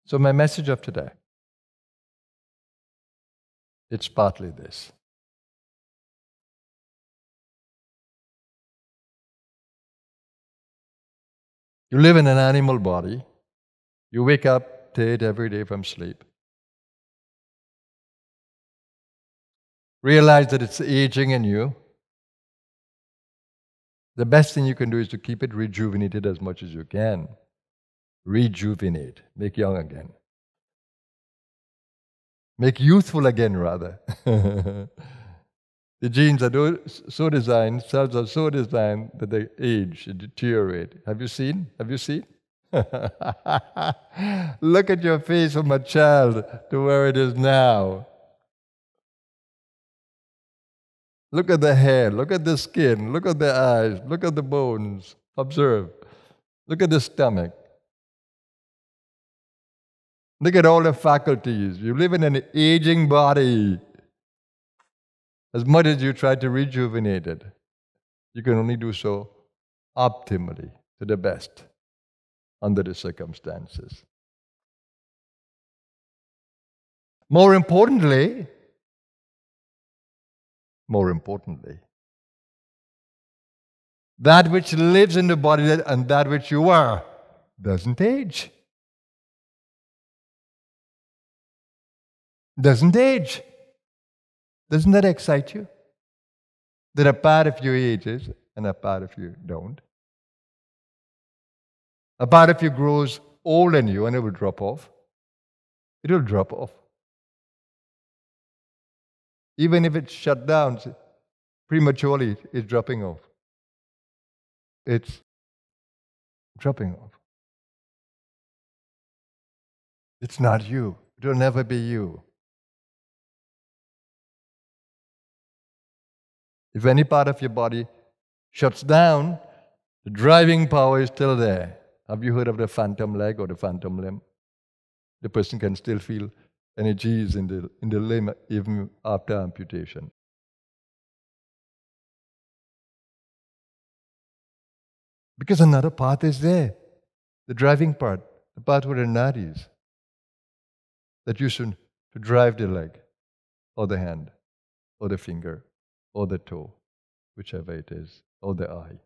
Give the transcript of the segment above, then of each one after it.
So my message of today, it's partly this. You live in an animal body. You wake up tired every day from sleep. Realize that it's aging in you. The best thing you can do is to keep it rejuvenated as much as you can. Rejuvenate. Make young again. Make youthful again, rather. The genes are so designed, cells are so designed that they age, they deteriorate. Have you seen? Have you seen? Look at your face from a child to where it is now. Look at the hair, look at the skin, look at the eyes, look at the bones. Observe. Look at the stomach. Look at all the faculties. You live in an aging body. As much as you try to rejuvenate it, you can only do so optimally, to the best, under the circumstances. More importantly, that which lives in the body and that which you are doesn't age. Doesn't age. Doesn't that excite you? That a part of you ages and a part of you don't. A part of you grows old in you and it will drop off. It will drop off. Even if it's shut down prematurely, it's dropping off. It's dropping off. It's not you. It will never be you. If any part of your body shuts down, the driving power is still there. Have you heard of the phantom leg or the phantom limb? The person can still feel energies in the limb even after amputation. Because another part is there. The driving part, the part where the nadis that used to drive the leg or the hand or the finger or the toe, whichever it is, or the eye.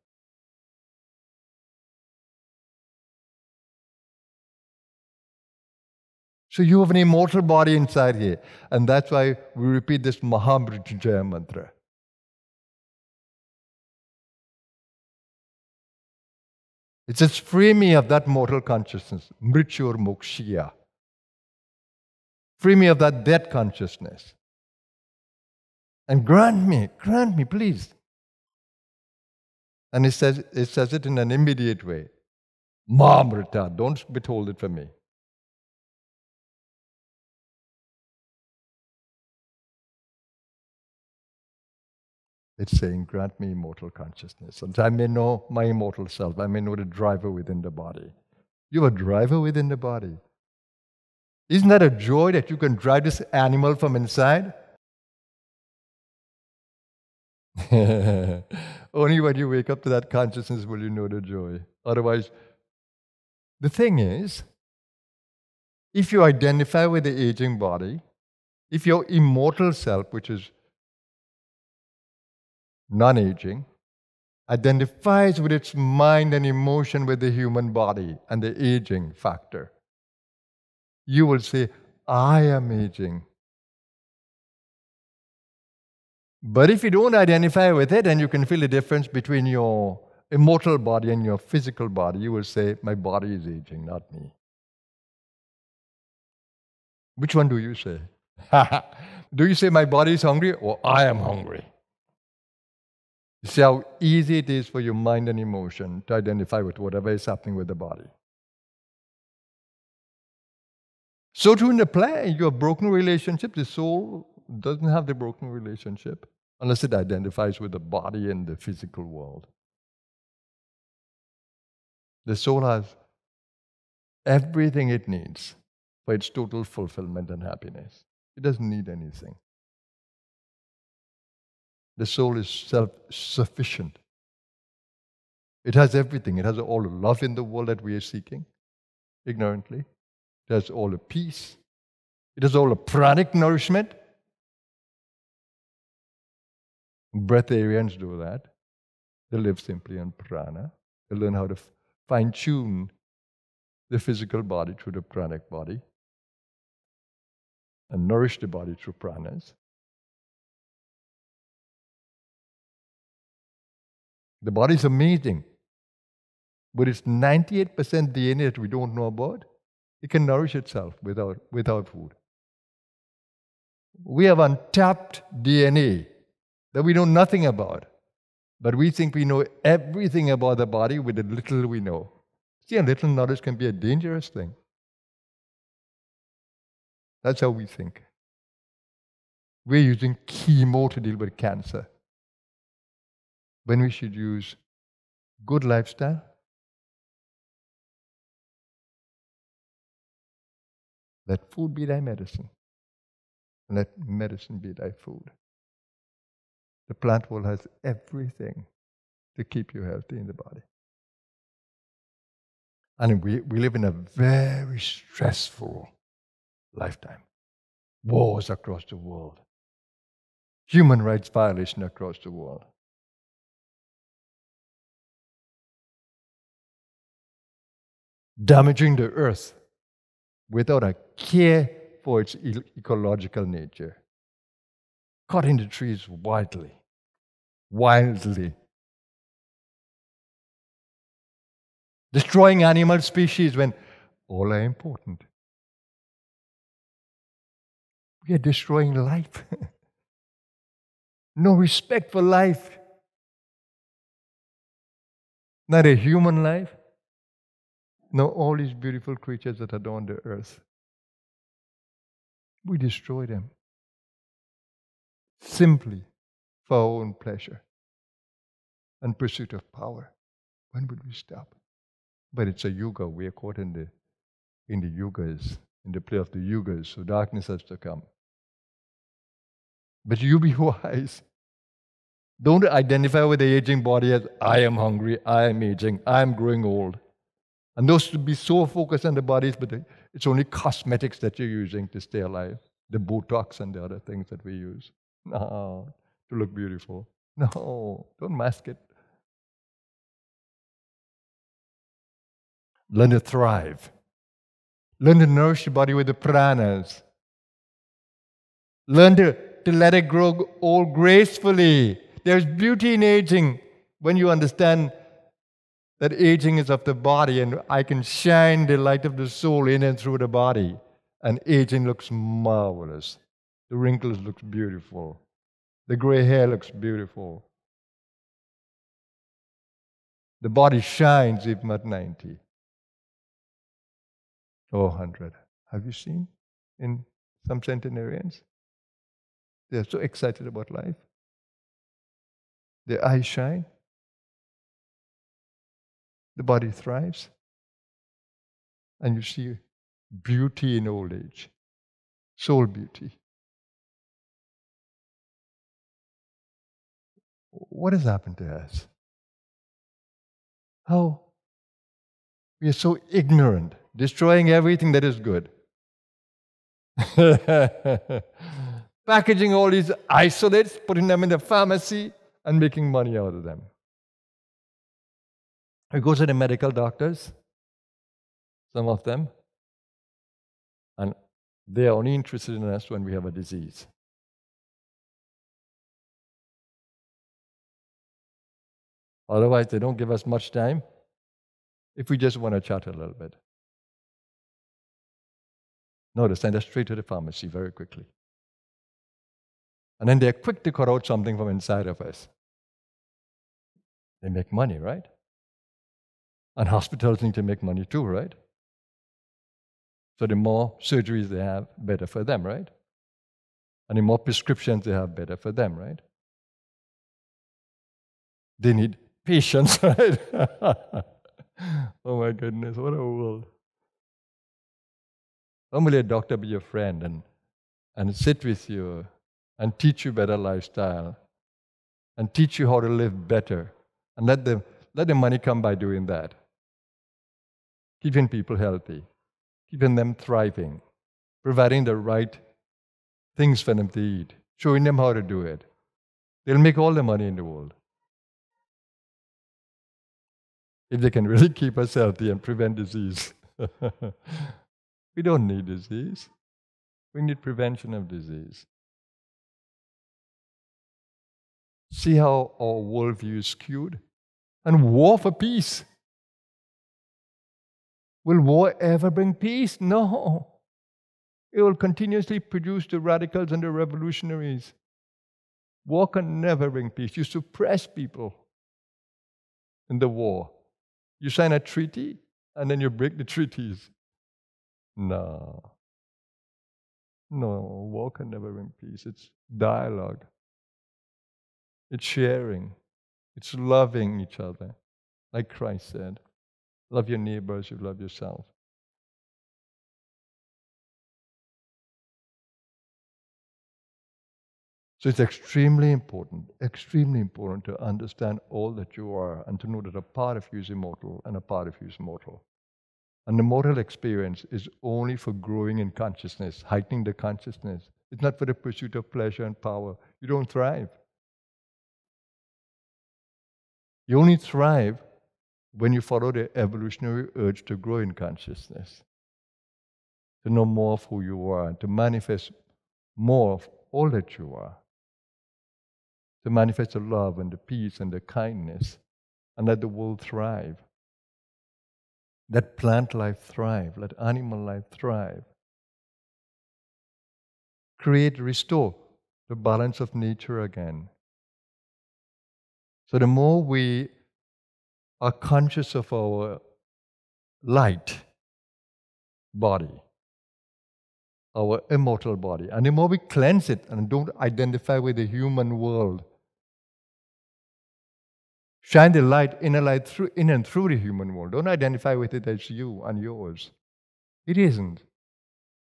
So you have an immortal body inside here, and that's why we repeat this Mahamrityunjaya mantra. It says, free me of that mortal consciousness, mrityur mokshiya. Free me of that death consciousness. And grant me, please. And it says it in an immediate way. Mamrita, don't withhold it from me. It's saying, grant me immortal consciousness, so that I may know my immortal self. I may know the driver within the body. You have a driver within the body. Isn't that a joy that you can drive this animal from inside? Only when you wake up to that consciousness will you know the joy. Otherwise, the thing is, if you identify with the aging body, if your immortal self, which is non-aging, identifies with its mind and emotion with the human body and the aging factor, you will say, I am aging. But if you don't identify with it and you can feel the difference between your immortal body and your physical body, you will say, my body is aging, not me. Which one do you say? Do you say, my body is hungry, or I am hungry? You see how easy it is for your mind and emotion to identify with whatever is happening with the body. So too in the play, you have broken relationship. The soul doesn't have the broken relationship unless it identifies with the body and the physical world. The soul has everything it needs for its total fulfillment and happiness. It doesn't need anything. The soul is self-sufficient. It has everything. It has all the love in the world that we are seeking, ignorantly. It has all the peace. It has all the pranic nourishment. Breatharians do that. They live simply on prana. They learn how to fine-tune the physical body through the pranic body and nourish the body through pranas. The body is amazing. With its 98% DNA that we don't know about, it can nourish itself without food. We have untapped DNA that we know nothing about. But we think we know everything about the body with the little we know. See, a little knowledge can be a dangerous thing. That's how we think. We're using chemo to deal with cancer, when we should use good lifestyle, let food be thy medicine, and let medicine be thy food. The plant world has everything to keep you healthy in the body. And we live in a very stressful lifetime. Wars across the world. Human rights violation across the world. Damaging the earth without a care for its ecological nature. Cutting the trees wildly. Destroying animal species when all are important. We are destroying life. No respect for life. Not a human life. No, all these beautiful creatures that adorn the earth. We destroy them. Simply for our own pleasure and pursuit of power. When would we stop? But it's a yuga. We are caught in the yugas, in the play of the yugas, so darkness has to come. But you be wise. Don't identify with the aging body as, I am hungry, I am aging, I am growing old. And those to be so focused on the bodies, but it's only cosmetics that you're using to stay alive. The Botox and the other things that we use. No, to look beautiful. No, don't mask it. Learn to thrive. Learn to nourish your body with the pranas. Learn to let it grow old gracefully. There's beauty in aging when you understand that aging is of the body and I can shine the light of the soul in and through the body. And aging looks marvelous. The wrinkles look beautiful. The gray hair looks beautiful. The body shines even at 90 or 100. Have you seen in some centenarians? They're so excited about life. Their eyes shine. The body thrives. And you see beauty in old age. Soul beauty. What has happened to us? How we are so ignorant, destroying everything that is good. Packaging all these isolates, putting them in the pharmacy, and making money out of them. We go to the medical doctors, some of them, and they are only interested in us when we have a disease. Otherwise, they don't give us much time if we just want to chat a little bit. No, they send us straight to the pharmacy very quickly. And then they're quick to cut out something from inside of us. They make money, right? And hospitals need to make money too, right? So the more surgeries they have, better for them, right? And the more prescriptions they have, better for them, right? They need patience, right? Oh my goodness, what a world. Normally a doctor be your friend and sit with you and teach you better lifestyle and teach you how to live better and let the money come by doing that. Keeping people healthy, keeping them thriving, providing the right things for them to eat, showing them how to do it. They'll make all the money in the world if they can really keep us healthy and prevent disease. We don't need disease. We need prevention of disease. See how our worldview is skewed? And war for peace. Will war ever bring peace? No. It will continuously produce the radicals and the revolutionaries. War can never bring peace. You suppress people in the war. You sign a treaty, and then you break the treaties. No. No, war can never bring peace. It's dialogue. It's sharing. It's loving each other. Like Christ said, love your neighbor as you love yourself. So it's extremely important to understand all that you are and to know that a part of you is immortal and a part of you is mortal. And the mortal experience is only for growing in consciousness, heightening the consciousness. It's not for the pursuit of pleasure and power. You don't thrive. You only thrive when you follow the evolutionary urge to grow in consciousness, to know more of who you are, to manifest more of all that you are, to manifest the love and the peace and the kindness, and let the world thrive. Let plant life thrive, let animal life thrive. Create, restore the balance of nature again. So the more we are conscious of our light body, our immortal body, and the more we cleanse it and don't identify with the human world, shine the light, inner light in and through the human world. Don't identify with it as you and yours. It isn't.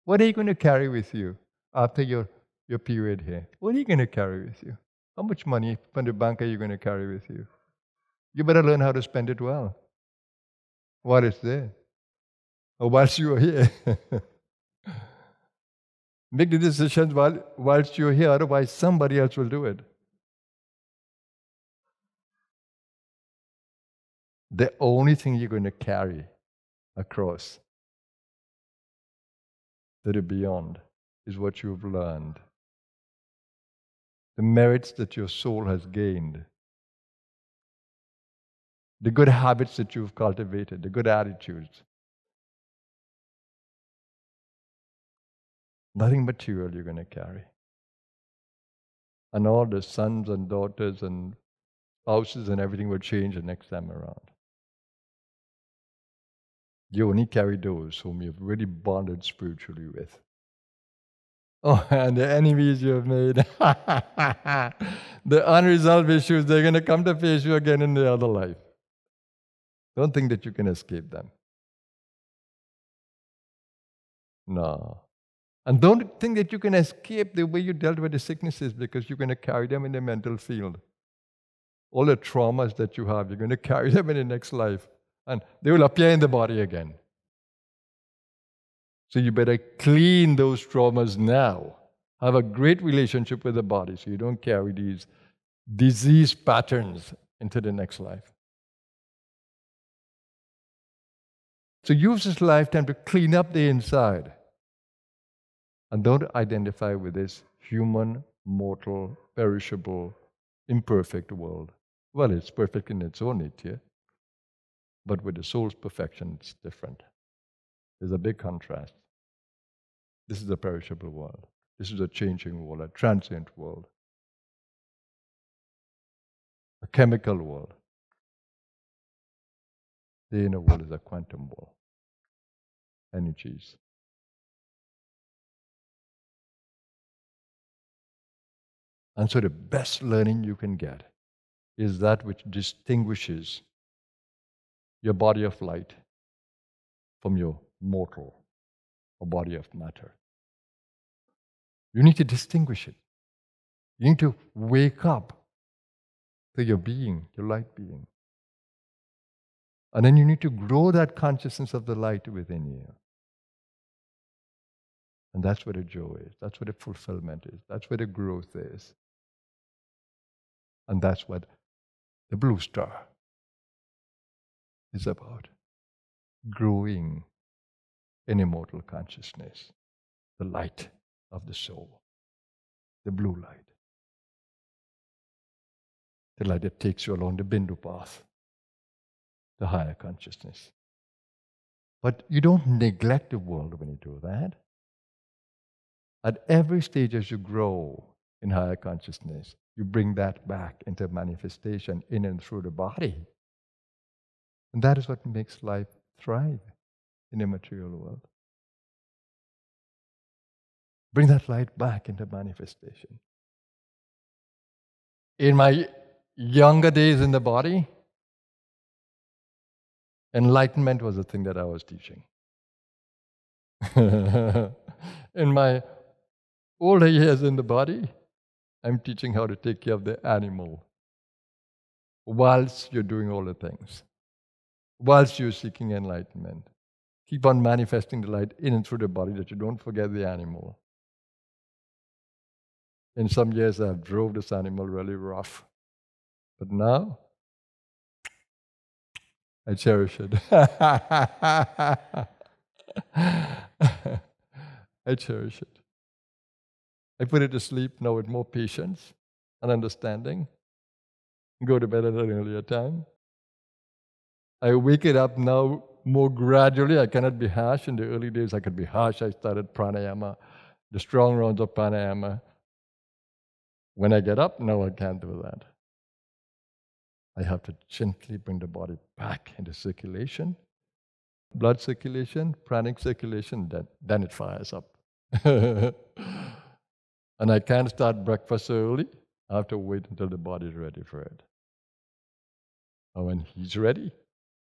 What are you going to carry with you after your period here? What are you going to carry with you? How much money from the bank are you going to carry with you? You better learn how to spend it well while it's there, or whilst you are here. Make the decisions whilst you're here, otherwise somebody else will do it. The only thing you're going to carry across to the beyond is what you've learned. The merits that your soul has gained. The good habits that you've cultivated, the good attitudes. Nothing material you're going to carry. And all the sons and daughters and spouses and everything will change the next time around. You only carry those whom you've really bonded spiritually with. Oh, and the enemies you have made. The unresolved issues, they're going to come to face you again in the other life. Don't think that you can escape them. No. And don't think that you can escape the way you dealt with the sicknesses, because you're going to carry them in the mental field. All the traumas that you have, you're going to carry them in the next life. And they will appear in the body again. So you better clean those traumas now. Have a great relationship with the body so you don't carry these disease patterns into the next life. So use this lifetime to clean up the inside. And don't identify with this human, mortal, perishable, imperfect world. Well, it's perfect in its own nature, but with the soul's perfection, it's different. There's a big contrast. This is a perishable world. This is a changing world, a transient world, a chemical world. The inner world is a quantum world. Energies. And so the best learning you can get is that which distinguishes your body of light from your mortal or body of matter. You need to distinguish it. You need to wake up to your being, your light being. And then you need to grow that consciousness of the light within you. And that's where the joy is. That's where the fulfillment is. That's where the growth is. And that's what the blue star is about. Growing in immortal consciousness. The light of the soul. The blue light. The light that takes you along the Bindu path. The higher consciousness. But you don't neglect the world when you do that. At every stage as you grow in higher consciousness, you bring that back into manifestation in and through the body. And that is what makes life thrive in the material world. Bring that light back into manifestation. In my younger days in the body, enlightenment was the thing that I was teaching. In my older years in the body, I'm teaching how to take care of the animal whilst you're doing all the things, whilst you're seeking enlightenment. Keep on manifesting the light in and through the body that you don't forget the animal. In some years, I've drove this animal really rough. But now, I cherish it. I cherish it. I put it to sleep now with more patience and understanding. Go to bed at an earlier time. I wake it up now more gradually. I cannot be harsh. In the early days, I could be harsh. I started pranayama, the strong rounds of pranayama. When I get up, no, I can't do that. I have to gently bring the body back into circulation, blood circulation, pranic circulation, then it fires up. And I can't start breakfast early. I have to wait until the body is ready for it. And when he's ready,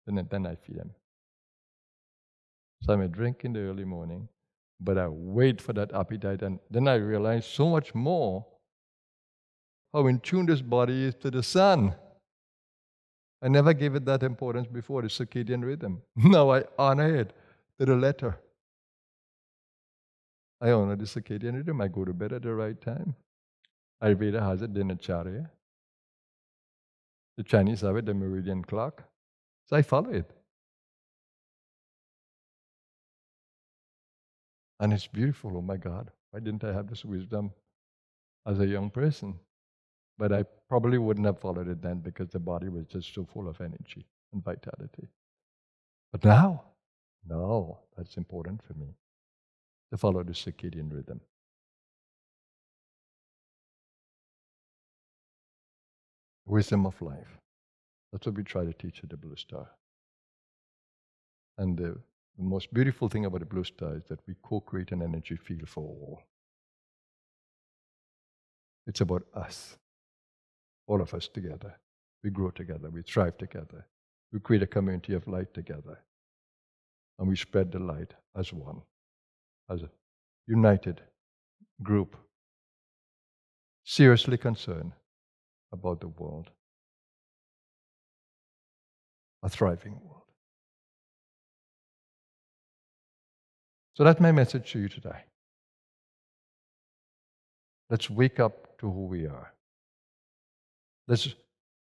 then I feed him. So I may drink in the early morning, but I wait for that appetite, and then I realize so much more how in tune this body is to the sun. I never gave it that importance before, the circadian rhythm. Now I honor it to the letter. I honor the circadian rhythm. I go to bed at the right time. Ayurveda has it, dinacharya. The Chinese have it, the meridian clock. So I follow it. And it's beautiful, oh my God. Why didn't I have this wisdom as a young person? But I probably wouldn't have followed it then because the body was just so full of energy and vitality. But now, no, that's important for me to follow the circadian rhythm. Wisdom of life. That's what we try to teach at the Blue Star. And the most beautiful thing about the Blue Star is that we co-create an energy field for all. It's about us, all of us together. We grow together, we thrive together. We create a community of light together. And we spread the light as one, as a united group, seriously concerned about the world, a thriving world. So that's my message to you today. Let's wake up to who we are. Let's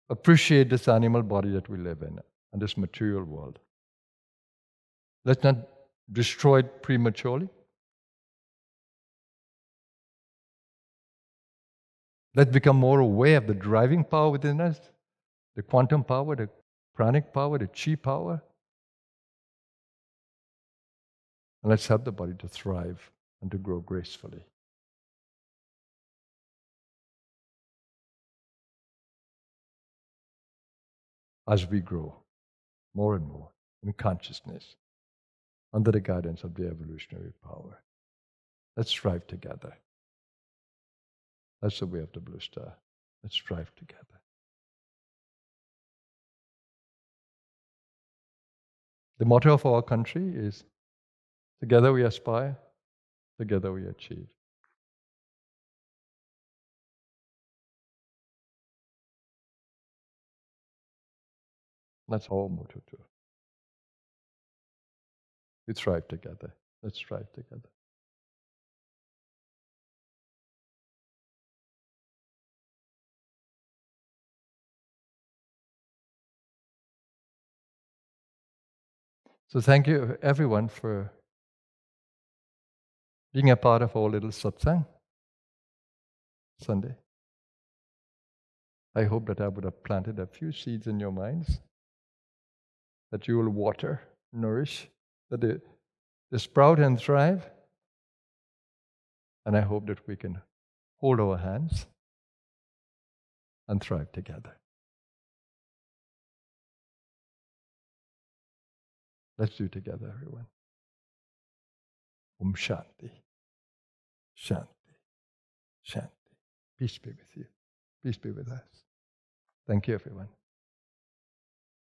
appreciate this animal body that we live in and this material world. Let's not destroy it prematurely. Let's become more aware of the driving power within us, the quantum power, the pranic power, the chi power. And let's help the body to thrive and to grow gracefully. As we grow more and more in consciousness under the guidance of the evolutionary power. Let's strive together. That's the way of the Blue Star. Let's strive together. The motto of our country is, together we aspire, together we achieve. That's our motto too. We thrive together. Let's strive together. So thank you, everyone, for being a part of our little satsang Sunday. I hope that I would have planted a few seeds in your minds that you will water, nourish, that they sprout and thrive. And I hope that we can hold our hands and thrive together. Let's do it together, everyone. Om Shanti, Shanti, Shanti. Peace be with you. Peace be with us. Thank you, everyone.